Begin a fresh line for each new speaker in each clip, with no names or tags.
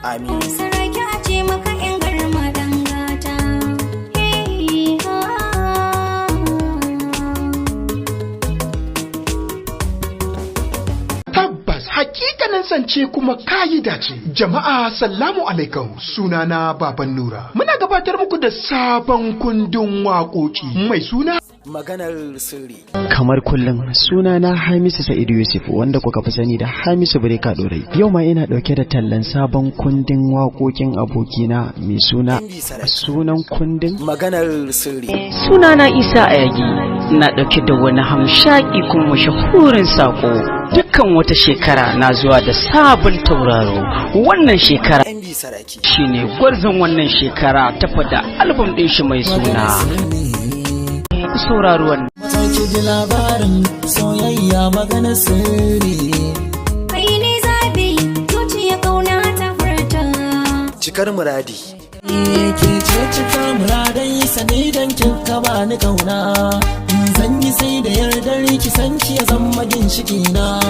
amin.
Sarki a ce maka in garma dangata.
Tabbas hakikanin zance kuma kayi dace. Jama'a salamu alaikum, sunana Baban Nura. Muna gabatar muku da sabon kundin waƙoƙi mai suna
Maganar sirri.
Kamar kullum sunana Hamisu Sa'idu Yusuf wanda kuka fi sani da Hamisu Breka Dorai. Yau ma ina dauke da tallan sabon kundin waƙoƙin abokina mai suna sunan kundin
Maganar sirri.
Sunana Isa Ayagi, na dauke da wani hamshaki kuma mashahurin sako. Dukkan wata shekara na zuwa da sabon tauraro. Wannan shekara
MB Saraki
shine gwarzon wannan shekara ta fada album din shi mai suna ku sauraro wannan.
Mataki ji labarin soyayya maganar sirri.
Kai ne zabi, zuciya kauna ta furta.
Cikar muradi.
Ke ce cikar muradai sani dan kin ka bani kauna. Zan yi sai da yardar ki san ki ya zama ginshiki na.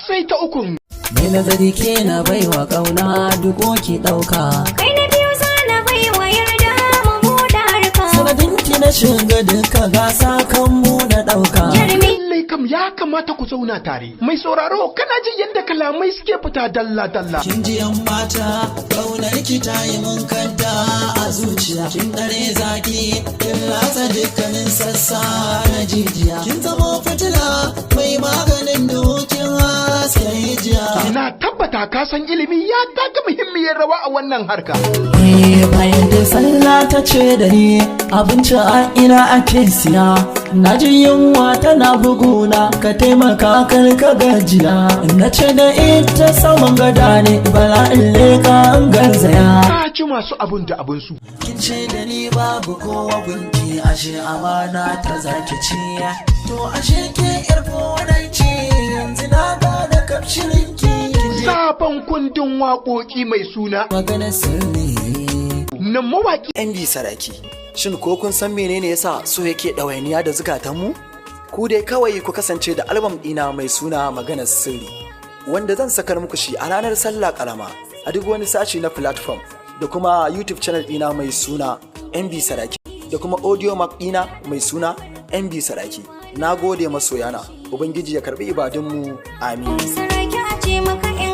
sai ta ukun.
Mai nazari ke na baiwa kauna duko ki dauka.
Kai na biyu zana baiwa yarda mu buɗe harka.
Sanadin ki na shiga duka gasa kan mu na dauka.
Lallai kam ya kamata ku zauna tare. Mai sauraro kana jin yadda kalamai suke fita dalla-dalla.
Kin ji yan mata kaunar ki ta yi mun kanta a zuciya. Kin dare zaki kin latsa dukkanin sassa na jijiya. Kin zama fitila mai maganin dokin haske jiya.
Ina tabbata ka san ilimi ya taka muhimmiyar rawa a wannan harka.
Bayan da sallah ta ce da ni abinci a ina ake siya. Na ji yunwa tana buguna ka taimaka kar ka gajiya. Na ce da ita saman gada ne bala in leka an garzaya.
Ka ji masu abun da abun su.
Kin ce da ni babu kowa gunki ashe amana ta zaki ci. To ashe ke yar ce yanzu na gane kafshirinki.
Sabon kundin waƙoƙi mai suna
Maganar sirri.
na mawaƙi
MB Saraki. Shin ko kun san menene yasa so yake ɗawainiya da zukatanmu? Ku dai kawai ku kasance da albam ɗina mai suna Maganar Sirri, wanda zan sakar muku shi a ranar Sallah Karama a duk wani sashi na platform da kuma YouTube channel ɗina mai suna MB Saraki da kuma audio mark ɗina mai suna MB Saraki. Na gode masoyana, Ubangiji ya karɓi ibadunmu, amin.
Sarki a ce maka in